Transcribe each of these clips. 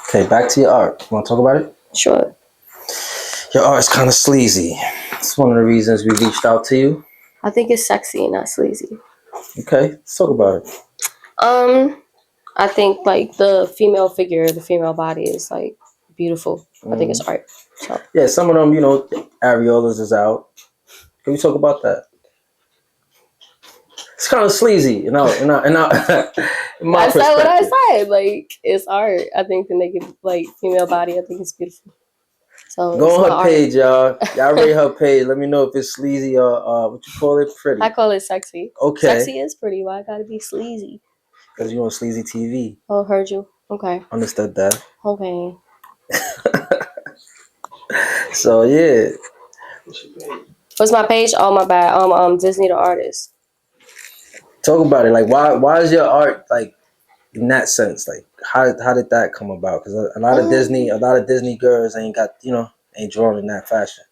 Okay, back to your art. You want to talk about it? Sure. Your art's kind of sleazy. It's one of the reasons we reached out to you. I think it's sexy, not sleazy. Okay, let's talk about it. I think like the female figure, the female body is like beautiful. I think it's art. So yeah, some of them, areolas is out. Can we talk about that? It's kind of sleazy, in my that's not what I said. Like, it's art. I think the naked, like, female body, I think it's beautiful. So go on her page, y'all. Y'all rate her page. Let me know if it's sleazy or what you call it, pretty. I call it sexy. Okay. Sexy is pretty. Why I gotta be sleazy? Because you on SleazyTV. Oh, heard you. Okay. Understood that. Okay. So yeah. What's my page? Oh, my bad. Disney the artist. Talk about it. Like, why is your art like in that sense? Like, how did that come about? Because a lot of Disney girls ain't drawn in that fashion.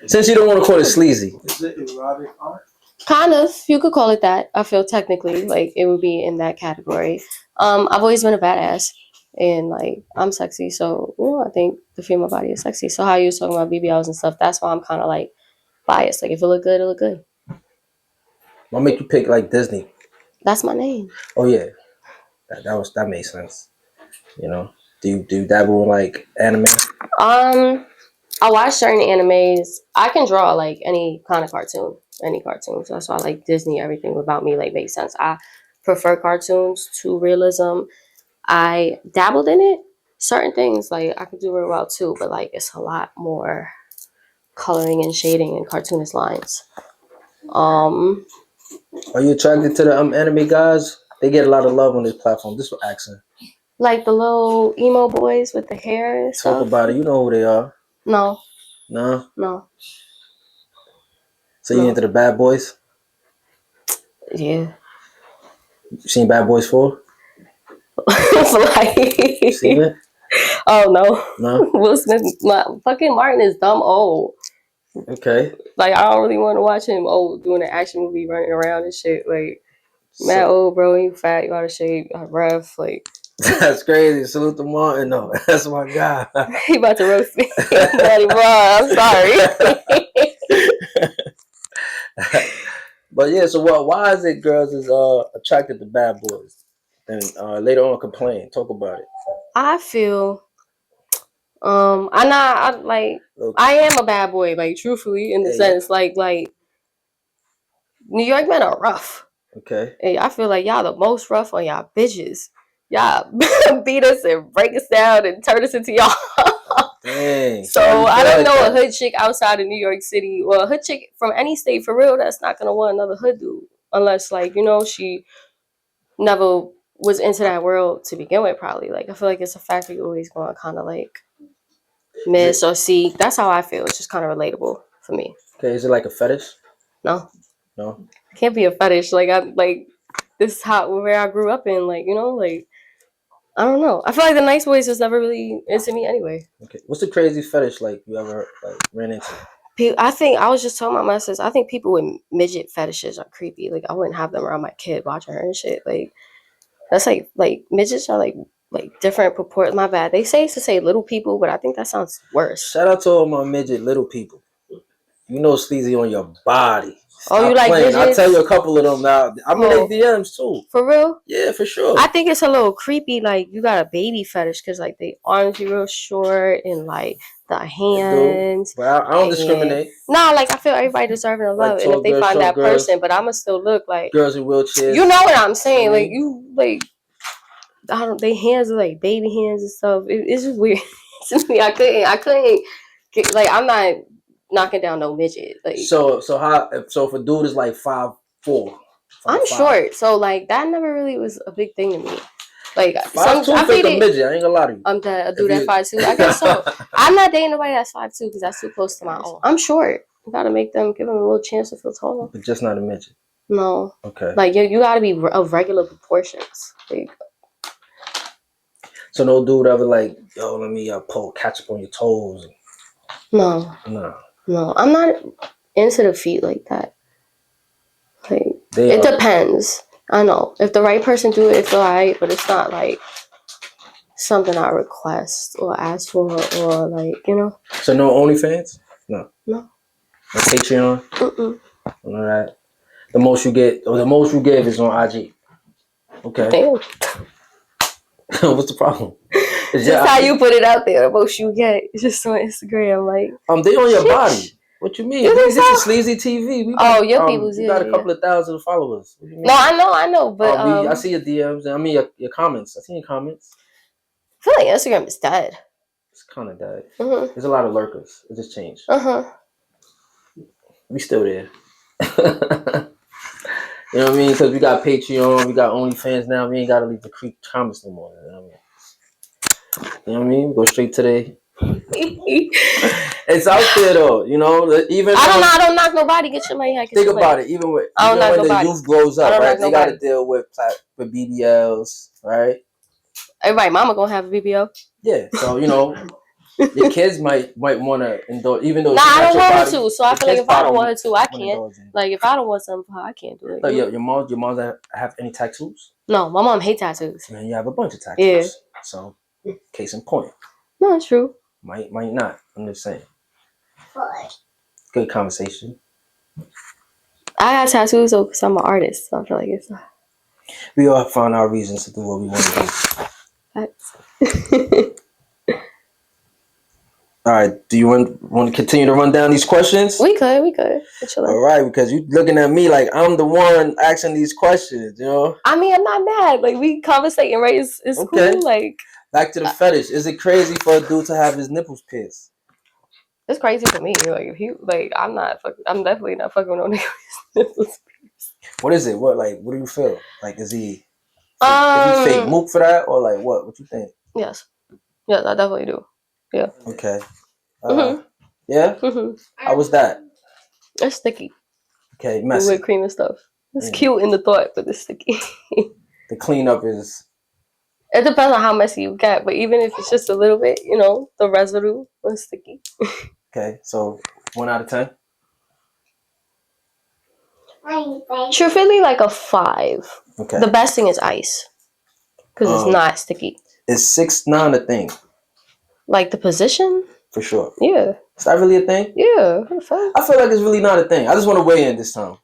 Since you don't want to call it sleazy, is it erotic art? Kind of. You could call it that. I feel technically like it would be in that category. I've always been a badass. And like I'm sexy, so I think the female body is sexy. So how you was talking about BBLs and stuff, that's why I'm kind of like biased. Like if it look good, it look good. What make you pick like Disney? That's my name. Oh yeah, that made sense. Do you dabble in like anime? I watch certain animes. I can draw like any kind of cartoon, any cartoons. That's why I like Disney. Everything about me like makes sense. I prefer cartoons to realism. I dabbled in it. Certain things like I could do very well too, but like it's a lot more coloring and shading and cartoonist lines. Are you attracted to the anime guys? They get a lot of love on this platform. This is accent. Like the little emo boys with the hair and stuff. Talk about it. You know who they are. No. No? No. So you into the Bad Boys? Yeah. You seen Bad Boys 4? You seen it? Oh no. No? Will Smith, fucking Martin is dumb old. Okay. Like I don't really want to watch him old doing an action movie running around and shit. Like mad old, bro. You fat, you out of shape, rough, like. That's crazy. Salute to Martin, though. That's my guy. He about to roast me. I'm sorry. But yeah, so why is it girls is attracted to bad boys and later on complain? Talk about it. I feel I am a bad boy, like truthfully, in the sense like New York men are rough. Okay. And I feel like y'all the most rough on y'all bitches. Y'all beat us and break us down and turn us into y'all. Dang. So I don't know a hood chick outside of New York City, or a hood chick from any state for real that's not gonna want another hood dude unless she never was into that world to begin with. Probably like I feel like it's a factor you always going to kind of like miss or see. That's how I feel. It's just kind of relatable for me. Okay, is it like a fetish? No. It can't be a fetish. Like this is where I grew up in. Like I don't know. I feel like the nice boys just never really into me anyway. Okay, what's the crazy fetish like you ever like ran into? I think I was just telling my sisters. I think people with midget fetishes are creepy. Like I wouldn't have them around my kid watching her and shit. Like that's like midgets are like different proportions. My bad. They used to say little people, but I think that sounds worse. Shout out to all my midget little people. You know sleazy on your body. Stop you like midgets? I'll tell you a couple of them now. I'm in their DMs too. For real? Yeah, for sure. I think it's a little creepy. Like you got a baby fetish because like they arms be real short and like the hands. But I don't discriminate. Nah, like I feel everybody deserving of love, and if they find that person, but I'ma still look like girls in wheelchairs. You know what I'm saying? Like you like. They hands are like baby hands and stuff. It's just weird. I couldn't get, like I'm not knocking down no midget. Like so if a dude is like 5'4", I'm short, so like that never really was a big thing to me. Like 5'2" I think a midget. I ain't gonna lie to you. I'm a dude at 5'2". I guess so. I'm not dating nobody that's 5'2" because that's too close to my own. I'm short. You gotta give them a little chance to feel taller. But just not a midget. No. Okay. Like you gotta be of regular proportions. Like. So no dude ever like, yo, let me catch up on your toes. No. I'm not into the feet like that. Like it depends. I know if the right person do it, it's alright, but it's not like something I request or ask for, or like, you know. So no OnlyFans? No. No. No Patreon? Mm-mm. None of that. The most you get, or the most you give is on IG. Okay. Damn. What's the problem? Just how you put it out there, the most you get. It's just on Instagram, like. They on your body. What you mean? This is SleazyTV. We got, your people's. You got a couple of thousand followers. What do you mean? No, I know, but I see your DMs. I mean your comments. I see your comments. I feel like Instagram is dead. It's kind of dead. Mm-hmm. There's a lot of lurkers. It just changed. We still there. You know what I mean? Because we got Patreon, we got OnlyFans now. We ain't got to leave the creep comments no more. You know what I mean? Go straight to the. It's out there though, you know. Even I don't knock nobody. Get your money. Think about it. Even when the youth grows up, right? They got to deal with BBLs, right? Everybody, mama gonna have a BBL. Yeah, so you know, your kids might want to endorse, even though. Nah, I don't want her to. So I feel like if I don't want her to, I can't. Like if I don't want something for her, I can't do it. So your mom have any tattoos? No, my mom hates tattoos. Man, you have a bunch of tattoos. Yeah. So, case in point. No, it's true. Might not. I'm just saying. Good conversation. I got tattoos though because I'm an artist, so I feel like it's. We all find our reasons to do what we want to do. All right. Do you want to continue to run down these questions? We could. All right, because you looking at me like I'm the one asking these questions. You know. I mean, I'm not mad. Like we conversating, right? It's okay. Cool. Like. Back to the fetish. Is it crazy for a dude to have his nipples pierced? It's crazy for me. Like if you like, I'm definitely not fucking with no nigga with nipples pierced. What is it? What do you feel? Like is he fake mook for that or like what? What you think? Yes, I definitely do. Yeah. Okay. Yeah. How was that? It's sticky. Okay, messy. With cream and stuff. It's cute in the thought, but it's sticky. The cleanup is. It depends on how messy you get, but even if it's just a little bit, you know, the residue is sticky. Okay, so 1 out of 10. Truthfully, like a 5. Okay. The best thing is ice, because it's not sticky. Is 6'9" a thing? Like the position? For sure. Yeah. Is that really a thing? Yeah. I feel like it's really not a thing. I just want to weigh in this time.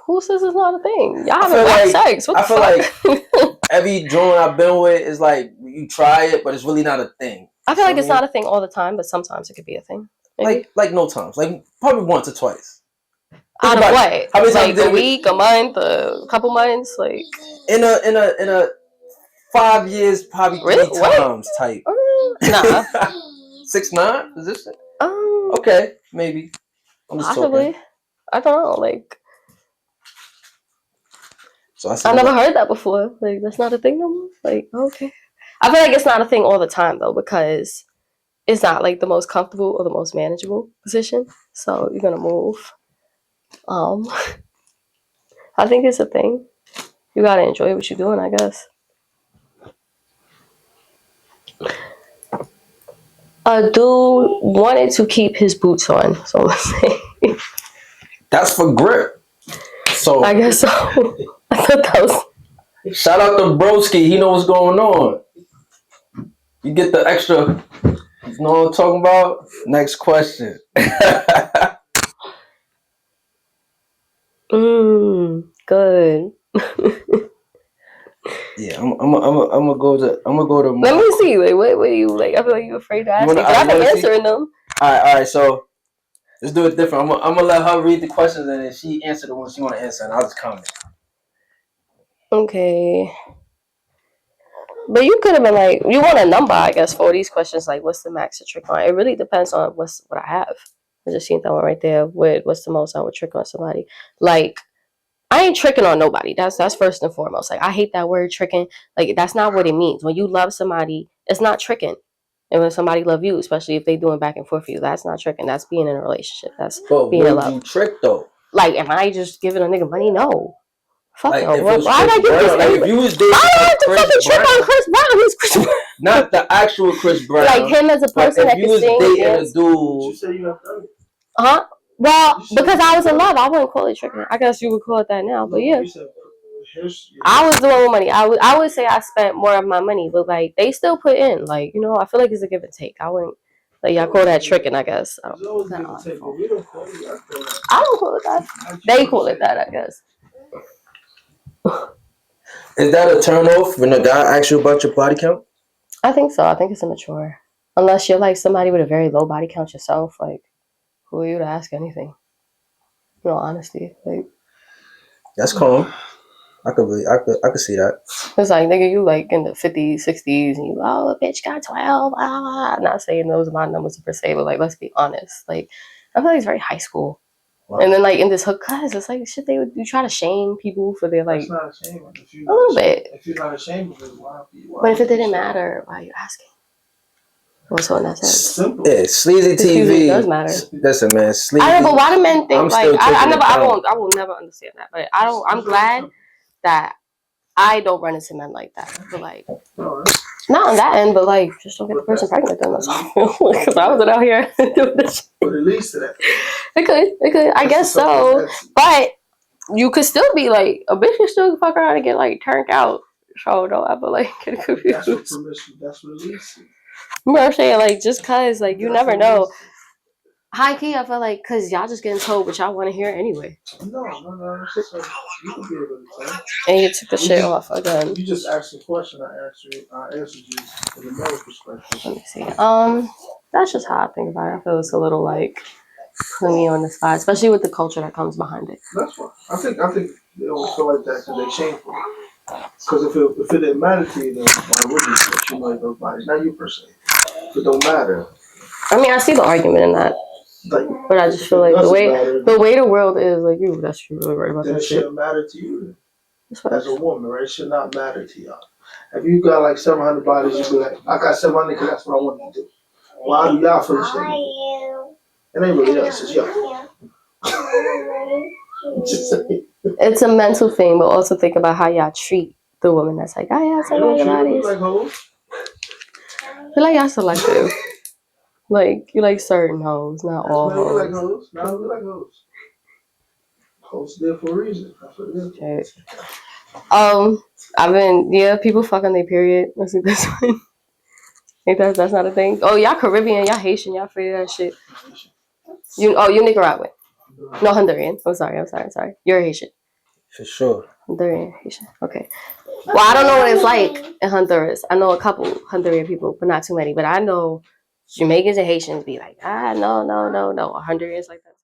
Who says it's not a thing? Y'all haven't had sex. What the fuck? Like every joint I've been with is like you try it, but it's really not a thing. I feel like it's not a thing all the time, but sometimes it could be a thing. Maybe. Like no times. Like probably once or twice. Out of what? How many times a week, a month, a couple months, like in a 5 years, probably 3 times type. Nah. 6'9" position? Okay, maybe. I'm just possibly. Talking. I don't know. Like, so I never heard that before. Like, that's not a thing no more. Like, okay. I feel like it's not a thing all the time though, because it's not like the most comfortable or the most manageable position. So you're gonna move. I think it's a thing. You gotta enjoy what you're doing, I guess. A dude wanted to keep his boots on, so I'm saying. That's for grip. So I guess so. I thought that was. Shout out to Broski. He knows what's going on. You get the extra. You know what I'm talking about? Next question. Good. Yeah, I'm gonna go to. Let me see. Like, what are you like? I feel like you're afraid to ask me. I've been answering them. All right. So let's do it different. I'm gonna let her read the questions and then she answer the ones she want to answer, and I'll just comment. Okay. But you could have been like, you want a number, I guess, for these questions. Like, what's the max to trick on? It really depends on what I have. I just seen that one right there. What's the most I would trick on somebody? Like, I ain't tricking on nobody. That's first and foremost. Like, I hate that word tricking. Like, that's not what it means. When you love somebody, it's not tricking. And when somebody love you, especially if they doing back and forth for you, that's not tricking. That's being in a relationship. That's being in love. You trick though? Like, am I just giving a nigga money? No. Fuck like, no. Why would I do this? Like, if you was dating trick on Chris Brown, he's Chris Brown. Not the actual Chris Brown. Like him as a person that can sing. If you was dating a dude. You said you have done it. Huh? Well, because I was in love, I wouldn't call it tricking. I guess you would call it that now, but yeah. I was the one with money. I would say I spent more of my money, but like they still put in. Like, you know, I feel like it's a give and take. I wouldn't like y'all call that tricking, I guess. I don't call it that. They call it that, I guess. Is that a turn off when a guy asks you about your body count? I think so. I think it's immature. Unless you're like somebody with a very low body count yourself, like who are you to ask anything? In all honesty, like that's calm. I could see that. It's like, nigga, you like in the 50s, 60s, and you, oh, bitch, got 12. I'm not saying those are my numbers per se, but like, let's be honest. Like, I feel like it's very high school. Wow. And then, like, in this hook class, it's like, shit, you try to shame people for their, like, that's not a little bit. If you're not ashamed of it, why but if it didn't matter, why are you asking? Well, so in that sense. Simple. Yeah, SleazyTV. Does matter. Listen, man, Sleazy. I know, but why do men think, like, I will never understand that, but I'm glad that I don't run into men like that. But like, not on that end, but like, just don't get the person pregnant. Then that's all. Because I wasn't out here doing this. But it leads to that. It could. I guess so. But you could still be like, a bitch can still fuck around and get like turned out. So don't ever like get confused. That's what permission. That's what leads to. You know what I'm saying? Like, just cause like you never know. High key, I feel like, cause y'all just getting told what y'all want to hear anyway. No. It's just you can be able to tell. And you took the shit off again. You just asked a question. I answered you from the male perspective. Let me see. That's just how I think about it. I feel it's a little like put me on the spot, especially with the culture that comes behind it. That's why I think they don't feel like that because they shameful. Because if it didn't matter to you, then why would you? But you like those bodies, not you per se. If it don't matter. I mean, I see the argument in that. But I just feel like the way the world is, like, you, that's true, really right about that shit. It shouldn't matter to you as a woman, right? It should not matter to y'all. If you got like 700 bodies, you be like, I got 700 because that's what I want to do. Well, how do y'all feel the same? It ain't really us, it's y'all. It's a mental thing, but also think about how y'all treat the woman that's like, I have 700 bodies. Like hoes? I feel like y'all selective. Like, you like certain hoes, not all hoes. We like hoes. No, we like hoes. Hoes there for a reason. That's what it is. Okay. People fuck on their period. Let's see this one. Ain't that's not a thing? Oh, y'all Caribbean, y'all Haitian, y'all figure that shit. You Nicaraguan. No, Honduran. I'm sorry. You're Haitian. For sure. Honduran, Haitian. Okay. Well, I don't know what it's like in Honduras. I know a couple Honduran people, but not too many. But I know Jamaicans and Haitians be like, no. Hondurans like that.